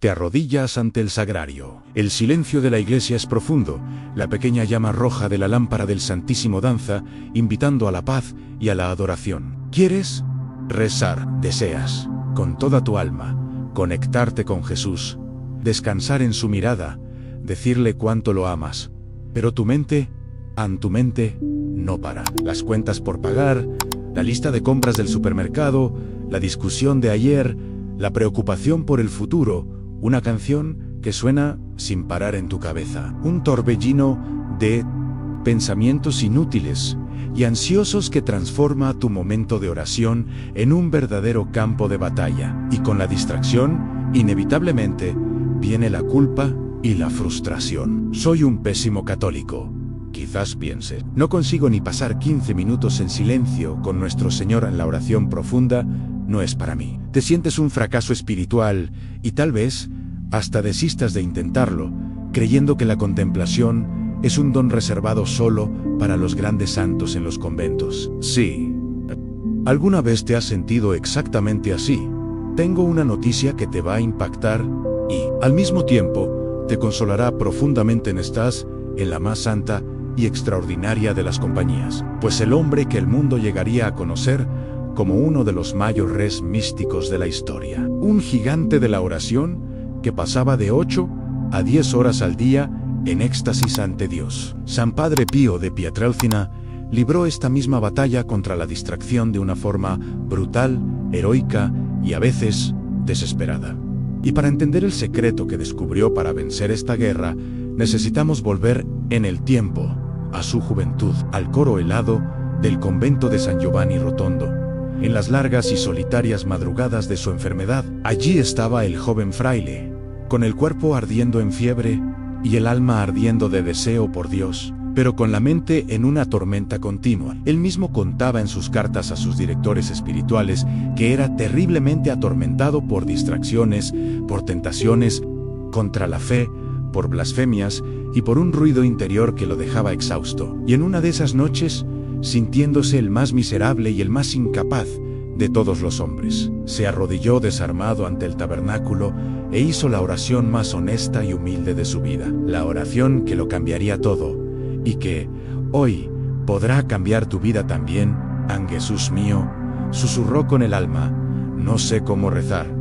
Te arrodillas ante el sagrario. El silencio de la iglesia es profundo. La pequeña llama roja de la lámpara del Santísimo danza, invitando a la paz y a la adoración. ¿Quieres? Rezar. Deseas, con toda tu alma, conectarte con Jesús, descansar en su mirada, decirle cuánto lo amas. Pero tu mente no para. Las cuentas por pagar, la lista de compras del supermercado, la discusión de ayer, la preocupación por el futuro, una canción que suena sin parar en tu cabeza. Un torbellino de pensamientos inútiles y ansiosos que transforma tu momento de oración en un verdadero campo de batalla. Y con la distracción, inevitablemente, viene la culpa y la frustración. Soy un pésimo católico. Quizás pienses, no consigo ni pasar 15 minutos en silencio con nuestro Señor en la oración profunda, no es para mí. Te sientes un fracaso espiritual y tal vez hasta desistas de intentarlo, creyendo que la contemplación es un don reservado solo para los grandes santos en los conventos. Sí. ¿Alguna vez te has sentido exactamente así? Tengo una noticia que te va a impactar y, al mismo tiempo, te consolará profundamente. Estás en la más santa y extraordinaria de las compañías, pues el hombre que el mundo llegaría a conocer como uno de los mayores místicos de la historia, un gigante de la oración que pasaba de 8 a 10 horas al día en éxtasis ante Dios. San Padre Pío de Pietrelcina libró esta misma batalla contra la distracción de una forma brutal, heroica y a veces desesperada. Y para entender el secreto que descubrió para vencer esta guerra, necesitamos volver en el tiempo, a su juventud, al coro helado del convento de San Giovanni Rotondo. En las largas y solitarias madrugadas de su enfermedad, allí estaba el joven fraile, con el cuerpo ardiendo en fiebre y el alma ardiendo de deseo por Dios, pero con la mente en una tormenta continua. Él mismo contaba en sus cartas a sus directores espirituales que era terriblemente atormentado por distracciones, por tentaciones, contra la fe, por blasfemias y por un ruido interior que lo dejaba exhausto. Y en una de esas noches, sintiéndose el más miserable y el más incapaz de todos los hombres, se arrodilló desarmado ante el tabernáculo e hizo la oración más honesta y humilde de su vida, la oración que lo cambiaría todo y que, hoy, podrá cambiar tu vida también. Jesús mío, susurró con el alma, no sé cómo rezar,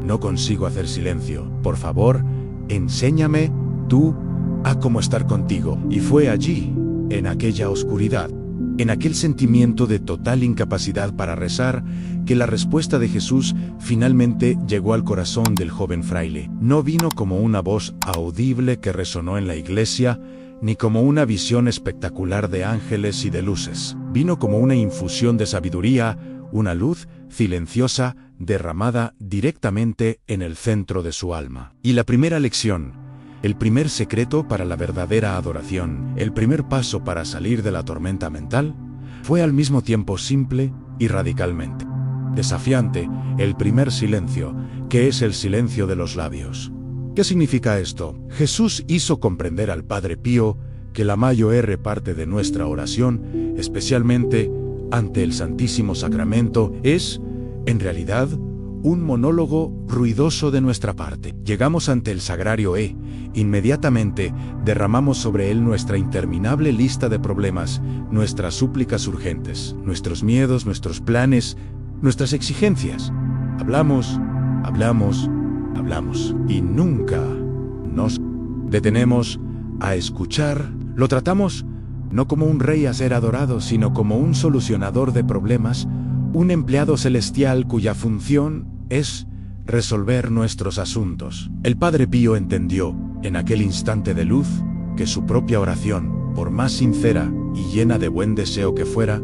no consigo hacer silencio, por favor, enséñame tú a cómo estar contigo. Y fue allí, en aquella oscuridad, en aquel sentimiento de total incapacidad para rezar, que la respuesta de Jesús finalmente llegó al corazón del joven fraile. No vino como una voz audible que resonó en la iglesia, ni como una visión espectacular de ángeles y de luces. Vino como una infusión de sabiduría, una luz silenciosa derramada directamente en el centro de su alma. Y la primera lección, el primer secreto para la verdadera adoración, el primer paso para salir de la tormenta mental, fue al mismo tiempo simple y radicalmente desafiante, el primer silencio, que es el silencio de los labios. ¿Qué significa esto? Jesús hizo comprender al Padre Pío que la mayor parte de nuestra oración, especialmente ante el Santísimo Sacramento, es, en realidad, un monólogo ruidoso de nuestra parte. Llegamos ante el sagrario e, inmediatamente, derramamos sobre él nuestra interminable lista de problemas, nuestras súplicas urgentes, nuestros miedos, nuestros planes, nuestras exigencias. Hablamos, y nunca nos detenemos a escuchar. Lo tratamos no como un rey a ser adorado, sino como un solucionador de problemas, un empleado celestial cuya función es resolver nuestros asuntos. El Padre Pío entendió, en aquel instante de luz, que su propia oración, por más sincera y llena de buen deseo que fuera,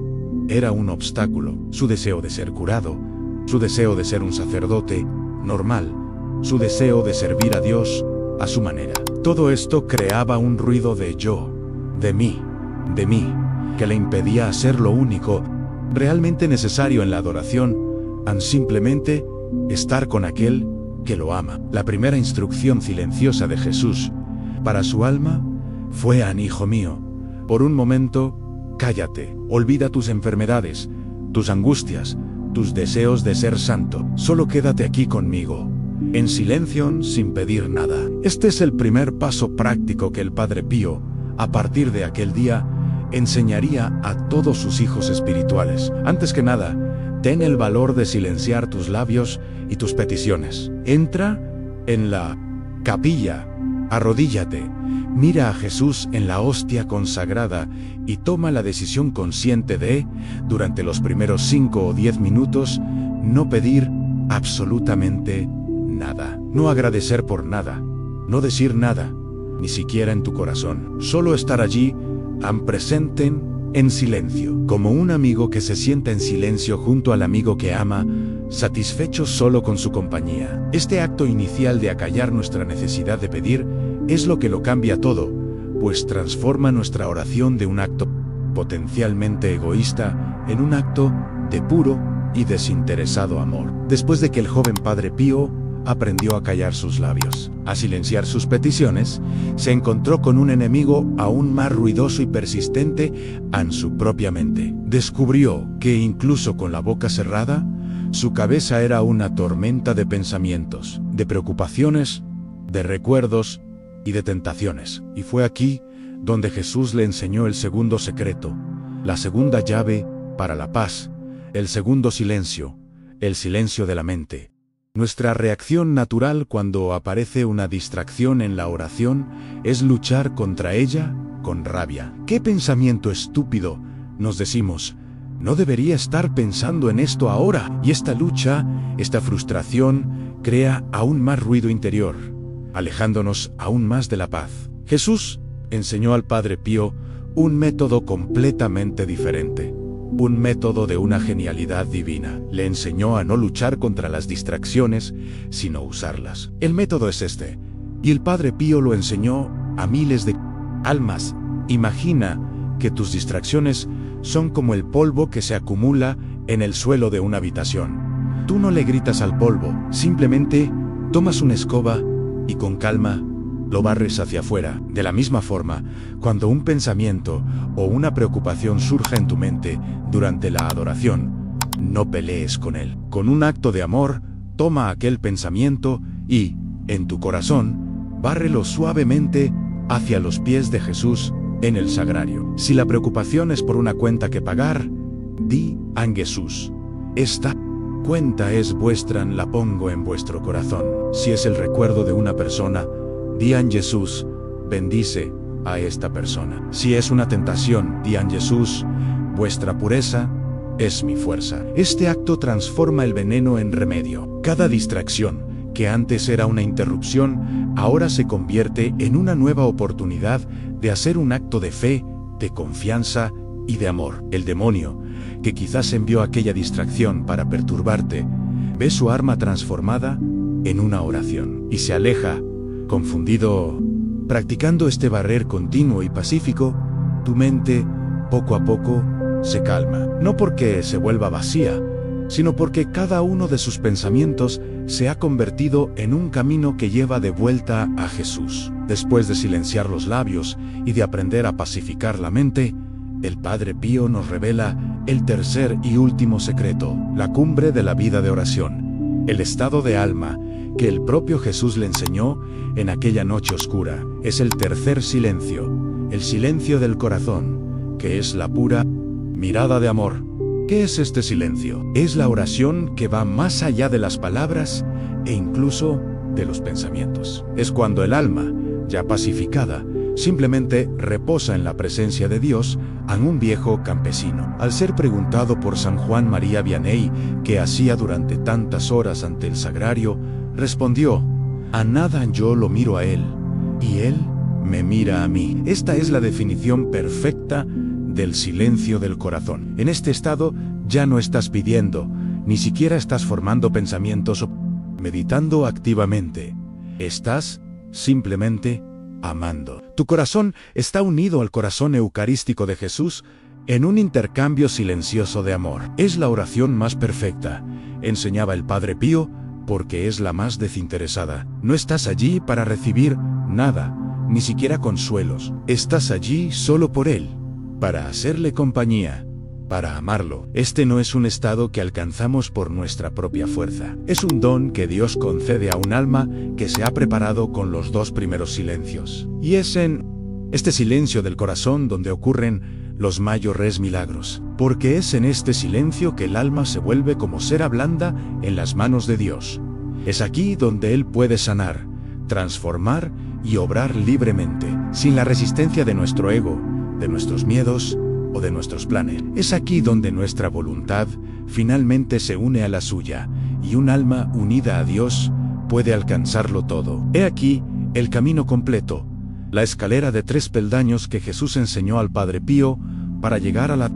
era un obstáculo. Su deseo de ser curado, su deseo de ser un sacerdote normal, su deseo de servir a Dios a su manera. Todo esto creaba un ruido de yo, de mí, que le impedía hacer lo único realmente necesario en la adoración, simplemente estar con aquel que lo ama. La primera instrucción silenciosa de Jesús para su alma fue: hijo mío, por un momento, cállate, olvida tus enfermedades, tus angustias, tus deseos de ser santo, solo quédate aquí conmigo, en silencio, sin pedir nada. Este es el primer paso práctico que el Padre Pío, a partir de aquel día, enseñaría a todos sus hijos espirituales. Antes que nada, ten el valor de silenciar tus labios y tus peticiones. Entra en la capilla, arrodíllate, mira a Jesús en la hostia consagrada y toma la decisión consciente de, durante los primeros 5 o 10 minutos, no pedir absolutamente nada. No agradecer por nada, no decir nada, ni siquiera en tu corazón. Solo estar allí, presente, en silencio, como un amigo que se sienta en silencio junto al amigo que ama, satisfecho solo con su compañía. Este acto inicial de acallar nuestra necesidad de pedir es lo que lo cambia todo, pues transforma nuestra oración de un acto potencialmente egoísta en un acto de puro y desinteresado amor. Después de que el joven Padre Pío aprendió a callar sus labios, a silenciar sus peticiones, se encontró con un enemigo aún más ruidoso y persistente en su propia mente. Descubrió que incluso con la boca cerrada, su cabeza era una tormenta de pensamientos, de preocupaciones, de recuerdos y de tentaciones. Y fue aquí donde Jesús le enseñó el segundo secreto, la segunda llave para la paz, el segundo silencio, el silencio de la mente. Nuestra reacción natural cuando aparece una distracción en la oración es luchar contra ella con rabia. ¡Qué pensamiento estúpido!, nos decimos. No debería estar pensando en esto ahora. Y esta lucha, esta frustración, crea aún más ruido interior, alejándonos aún más de la paz. Jesús enseñó al Padre Pío un método completamente diferente. Un método de una genialidad divina. Le enseñó a no luchar contra las distracciones, sino usarlas. El método es este, y el Padre Pío lo enseñó a miles de almas. Imagina que tus distracciones son como el polvo que se acumula en el suelo de una habitación. Tú no le gritas al polvo, simplemente tomas una escoba y con calma lo barres hacia afuera. De la misma forma, cuando un pensamiento o una preocupación surja en tu mente durante la adoración, no pelees con él. Con un acto de amor, toma aquel pensamiento y, en tu corazón, bárrelo suavemente hacia los pies de Jesús en el sagrario. Si la preocupación es por una cuenta que pagar, di a Jesús: esta cuenta es vuestra, la pongo en vuestro corazón. Si es el recuerdo de una persona, di a Jesús: bendice a esta persona. Si es una tentación, di a Jesús: vuestra pureza es mi fuerza. Este acto transforma el veneno en remedio. Cada distracción, que antes era una interrupción, ahora se convierte en una nueva oportunidad de hacer un acto de fe, de confianza y de amor. El demonio, que quizás envió aquella distracción para perturbarte, ve su arma transformada en una oración y se aleja, confundido. Practicando este barrer continuo y pacífico, tu mente, poco a poco, se calma. No porque se vuelva vacía, sino porque cada uno de sus pensamientos se ha convertido en un camino que lleva de vuelta a Jesús. Después de silenciar los labios y de aprender a pacificar la mente, el Padre Pío nos revela el tercer y último secreto, la cumbre de la vida de oración, el estado de alma que el propio Jesús le enseñó en aquella noche oscura. Es el tercer silencio, el silencio del corazón, que es la pura mirada de amor. ¿Qué es este silencio? Es la oración que va más allá de las palabras e incluso de los pensamientos. Es cuando el alma, ya pacificada, simplemente reposa en la presencia de Dios, en un viejo campesino. Al ser preguntado por San Juan María Vianney qué hacía durante tantas horas ante el sagrario, respondió: a nada, yo lo miro a él, y él me mira a mí. Esta es la definición perfecta del silencio del corazón. En este estado ya no estás pidiendo, ni siquiera estás formando pensamientos o meditando activamente. Estás simplemente amando. Tu corazón está unido al corazón eucarístico de Jesús en un intercambio silencioso de amor. Es la oración más perfecta, enseñaba el Padre Pío, porque es la más desinteresada. No estás allí para recibir nada, ni siquiera consuelos. Estás allí solo por Él, para hacerle compañía, para amarlo. Este no es un estado que alcanzamos por nuestra propia fuerza. Es un don que Dios concede a un alma que se ha preparado con los 2 primeros silencios. Y es en este silencio del corazón donde ocurren los mayores milagros. Porque es en este silencio que el alma se vuelve como cera blanda en las manos de Dios. Es aquí donde Él puede sanar, transformar y obrar libremente, sin la resistencia de nuestro ego, de nuestros miedos o de nuestros planes. Es aquí donde nuestra voluntad finalmente se une a la suya, y un alma unida a Dios puede alcanzarlo todo. He aquí el camino completo, la escalera de 3 peldaños que Jesús enseñó al Padre Pío para llegar a la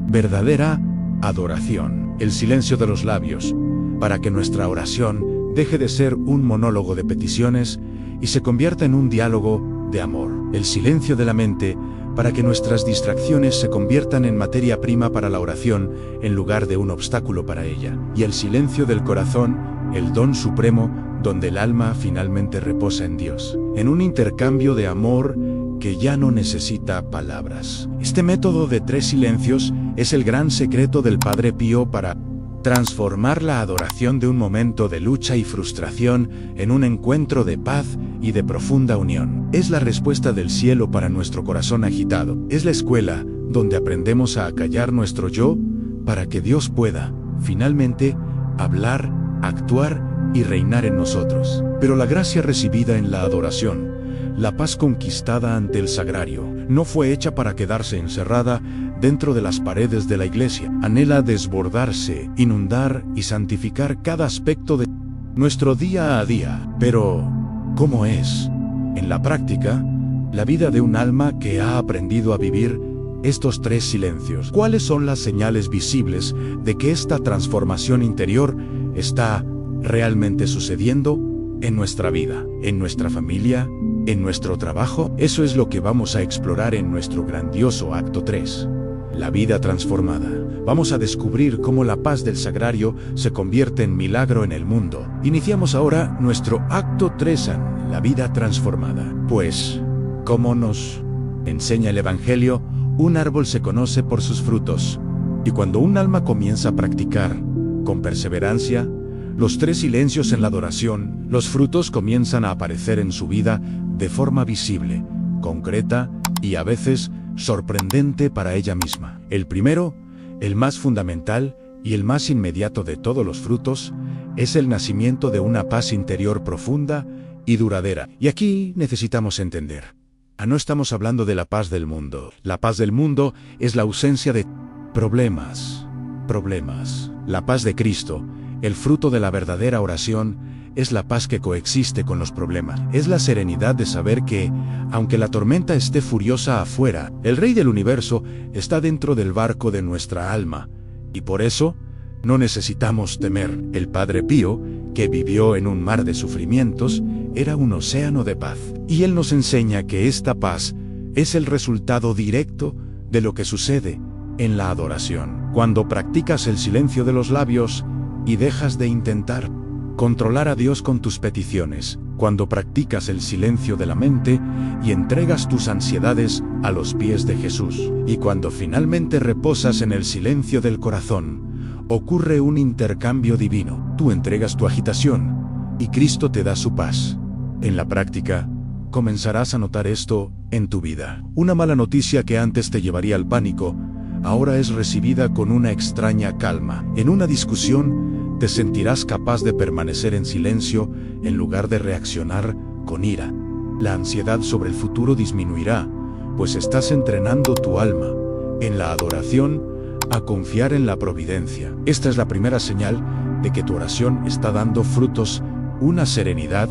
verdadera adoración. El silencio de los labios, para que nuestra oración deje de ser un monólogo de peticiones y se convierta en un diálogo de amor. El silencio de la mente, para que nuestras distracciones se conviertan en materia prima para la oración en lugar de un obstáculo para ella. Y el silencio del corazón, el don supremo, donde el alma finalmente reposa en Dios, en un intercambio de amor que ya no necesita palabras. Este método de 3 silencios es el gran secreto del Padre Pío para transformar la adoración de un momento de lucha y frustración en un encuentro de paz y de profunda unión. Es la respuesta del cielo para nuestro corazón agitado. Es la escuela donde aprendemos a acallar nuestro yo para que Dios pueda, finalmente, hablar, actuar y reinar en nosotros. Pero la gracia recibida en la adoración, la paz conquistada ante el sagrario, no fue hecha para quedarse encerrada dentro de las paredes de la iglesia. Anhela desbordarse, inundar y santificar cada aspecto de nuestro día a día. Pero, ¿cómo es, en la práctica, la vida de un alma que ha aprendido a vivir estos 3 silencios? ¿Cuáles son las señales visibles de que esta transformación interior está realmente sucediendo en nuestra vida, en nuestra familia, en nuestro trabajo? Eso es lo que vamos a explorar en nuestro grandioso acto 3. La vida transformada. Vamos a descubrir cómo la paz del sagrario se convierte en milagro en el mundo. Iniciamos ahora nuestro acto 3 en la vida transformada. Pues, como nos enseña el Evangelio, un árbol se conoce por sus frutos. Y cuando un alma comienza a practicar, con perseverancia, los 3 silencios en la adoración, los frutos comienzan a aparecer en su vida de forma visible, concreta y a veces sorprendente para ella misma. El primero, el más fundamental y el más inmediato de todos los frutos, es el nacimiento de una paz interior profunda y duradera. Y aquí necesitamos entender. No estamos hablando de la paz del mundo. La paz del mundo es la ausencia de problemas. La paz de Cristo, el fruto de la verdadera oración, es la paz que coexiste con los problemas. Es la serenidad de saber que, aunque la tormenta esté furiosa afuera, el Rey del Universo está dentro del barco de nuestra alma, y por eso no necesitamos temer. El Padre Pío, que vivió en un mar de sufrimientos, era un océano de paz. Y él nos enseña que esta paz es el resultado directo de lo que sucede en la adoración. Cuando practicas el silencio de los labios y dejas de intentar controlar a Dios con tus peticiones, cuando practicas el silencio de la mente y entregas tus ansiedades a los pies de Jesús, y cuando finalmente reposas en el silencio del corazón, ocurre un intercambio divino. Tú entregas tu agitación y Cristo te da su paz. En la práctica, comenzarás a notar esto en tu vida. Una mala noticia que antes te llevaría al pánico, ahora es recibida con una extraña calma. En una discusión, te sentirás capaz de permanecer en silencio en lugar de reaccionar con ira. La ansiedad sobre el futuro disminuirá, pues estás entrenando tu alma, en la adoración, a confiar en la providencia. Esta es la primera señal de que tu oración está dando frutos, una serenidad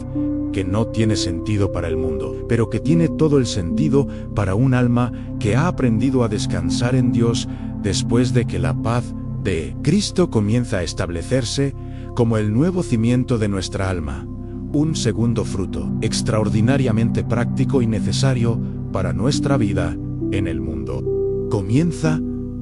que no tiene sentido para el mundo, pero que tiene todo el sentido para un alma que ha aprendido a descansar en Dios después de que la paz de Cristo comienza a establecerse como el nuevo cimiento de nuestra alma. Un segundo fruto, extraordinariamente práctico y necesario para nuestra vida en el mundo, comienza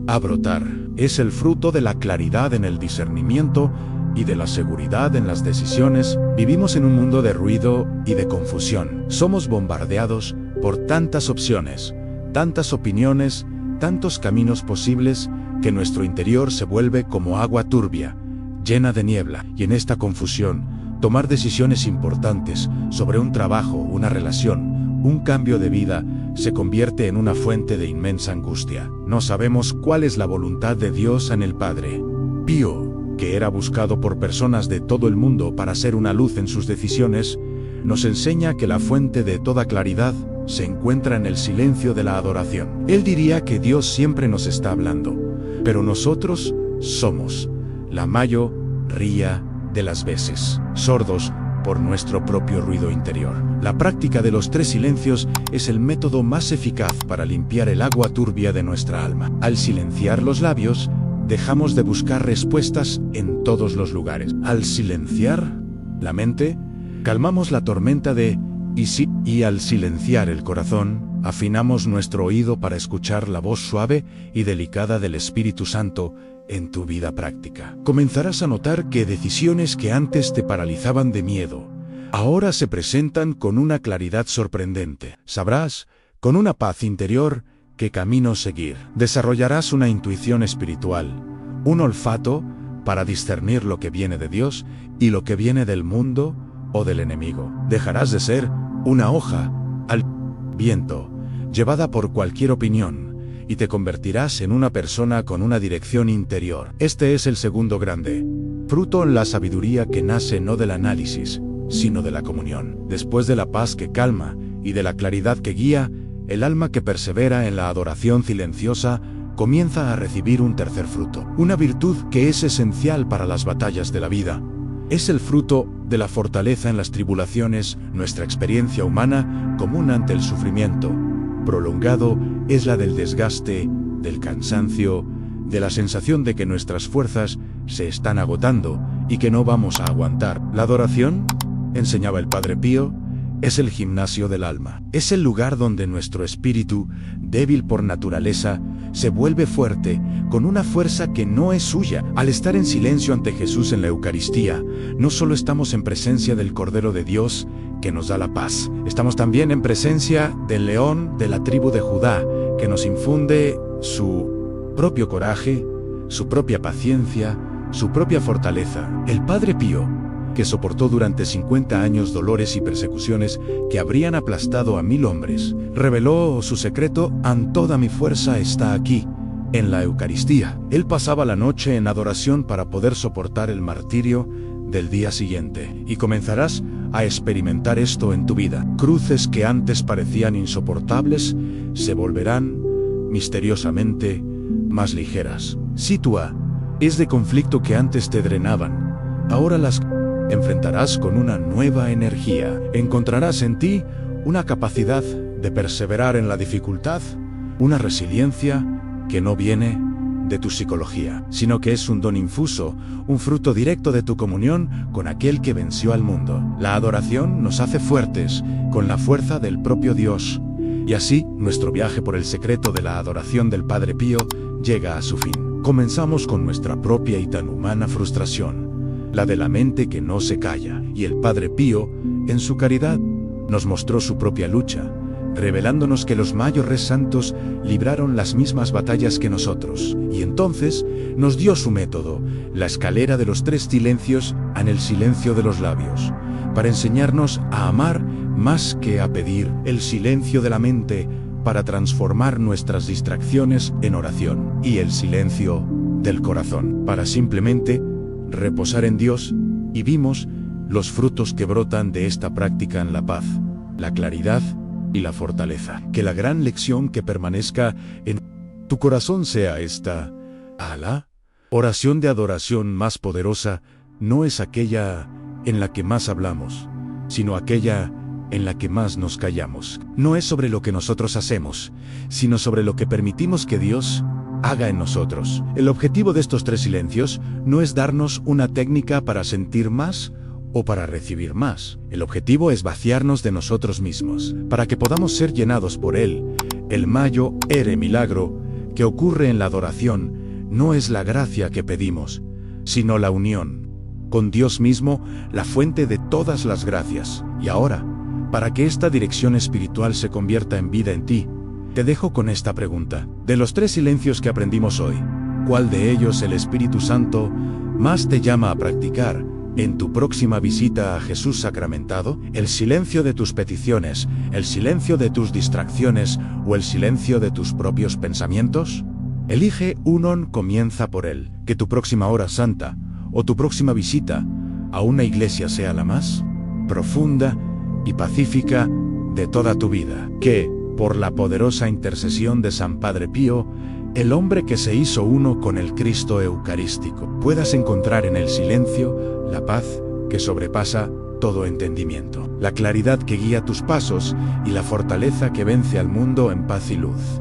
a brotar. Es el fruto de la claridad en el discernimiento y de la seguridad en las decisiones. Vivimos en un mundo de ruido y de confusión. Somos bombardeados por tantas opciones, tantas opiniones, tantos caminos posibles, que nuestro interior se vuelve como agua turbia, llena de niebla, y en esta confusión, tomar decisiones importantes sobre un trabajo, una relación, un cambio de vida, se convierte en una fuente de inmensa angustia. No sabemos cuál es la voluntad de Dios en el Padre Pío, que era buscado por personas de todo el mundo para ser una luz en sus decisiones, nos enseña que la fuente de toda claridad se encuentra en el silencio de la adoración. Él diría que Dios siempre nos está hablando, pero nosotros somos, la mayoría de las veces, sordos por nuestro propio ruido interior. La práctica de los 3 silencios es el método más eficaz para limpiar el agua turbia de nuestra alma. Al silenciar los labios, dejamos de buscar respuestas en todos los lugares. Al silenciar la mente, calmamos la tormenta de "y sí", y al silenciar el corazón, afinamos nuestro oído para escuchar la voz suave y delicada del Espíritu Santo en tu vida práctica. Comenzarás a notar que decisiones que antes te paralizaban de miedo, ahora se presentan con una claridad sorprendente. Sabrás, con una paz interior, qué camino seguir. Desarrollarás una intuición espiritual, un olfato para discernir lo que viene de Dios y lo que viene del mundo o del enemigo. Dejarás de ser una hoja al viento, llevada por cualquier opinión, y te convertirás en una persona con una dirección interior. Este es el segundo grande fruto en la sabiduría que nace no del análisis, sino de la comunión. Después de la paz que calma y de la claridad que guía, el alma que persevera en la adoración silenciosa comienza a recibir un tercer fruto, una virtud que es esencial para las batallas de la vida. Es el fruto de la fortaleza en las tribulaciones. Nuestra experiencia humana, común ante el sufrimiento prolongado, es la del desgaste, del cansancio, de la sensación de que nuestras fuerzas se están agotando y que no vamos a aguantar. La adoración, enseñaba el Padre Pío, es el gimnasio del alma. Es el lugar donde nuestro espíritu, débil por naturaleza, se vuelve fuerte, con una fuerza que no es suya. Al estar en silencio ante Jesús en la Eucaristía, no solo estamos en presencia del Cordero de Dios, que nos da la paz, estamos también en presencia del león de la tribu de Judá, que nos infunde su propio coraje, su propia paciencia, su propia fortaleza. El Padre Pío, que soportó durante 50 años dolores y persecuciones que habrían aplastado a 1000 hombres, reveló su secreto: toda mi fuerza está aquí, en la Eucaristía. Él pasaba la noche en adoración para poder soportar el martirio del día siguiente. Y comenzarás a experimentar esto en tu vida. Cruces que antes parecían insoportables se volverán misteriosamente más ligeras. Situa es de conflicto que antes te drenaban, ahora las enfrentarás con una nueva energía. Encontrarás en ti una capacidad de perseverar en la dificultad, una resiliencia que no viene de tu psicología, sino que es un don infuso, un fruto directo de tu comunión con aquel que venció al mundo. La adoración nos hace fuertes con la fuerza del propio Dios. Y así, nuestro viaje por el secreto de la adoración del Padre Pío llega a su fin. Comenzamos con nuestra propia y tan humana frustración, la de la mente que no se calla, y el Padre Pío, en su caridad, nos mostró su propia lucha, revelándonos que los mayores santos libraron las mismas batallas que nosotros, y entonces nos dio su método, la escalera de los 3 silencios en el silencio de los labios, para enseñarnos a amar más que a pedir, el silencio de la mente para transformar nuestras distracciones en oración, y el silencio del corazón, para simplemente reposar en Dios. Y vimos los frutos que brotan de esta práctica en la paz, la claridad y la fortaleza. Que la gran lección que permanezca en tu corazón sea esta: la oración de adoración más poderosa no es aquella en la que más hablamos, sino aquella en la que más nos callamos. No es sobre lo que nosotros hacemos, sino sobre lo que permitimos que Dios haga en nosotros. El objetivo de estos 3 silencios no es darnos una técnica para sentir más o para recibir más. El objetivo es vaciarnos de nosotros mismos, para que podamos ser llenados por Él. El mayor milagro que ocurre en la adoración no es la gracia que pedimos, sino la unión con Dios mismo, la fuente de todas las gracias. Y ahora, para que esta dirección espiritual se convierta en vida en ti, te dejo con esta pregunta. De los 3 silencios que aprendimos hoy, ¿Cuál de ellos el Espíritu Santo más te llama a practicar en tu próxima visita a Jesús sacramentado? ¿El silencio de tus peticiones, el silencio de tus distracciones o el silencio de tus propios pensamientos? Elige uno, comienza por él. Que tu próxima hora santa o tu próxima visita a una iglesia sea la más profunda y pacífica de toda tu vida. Que, por la poderosa intercesión de San Padre Pío, el hombre que se hizo uno con el Cristo Eucarístico, puedas encontrar en el silencio la paz que sobrepasa todo entendimiento, la claridad que guía tus pasos y la fortaleza que vence al mundo en paz y luz.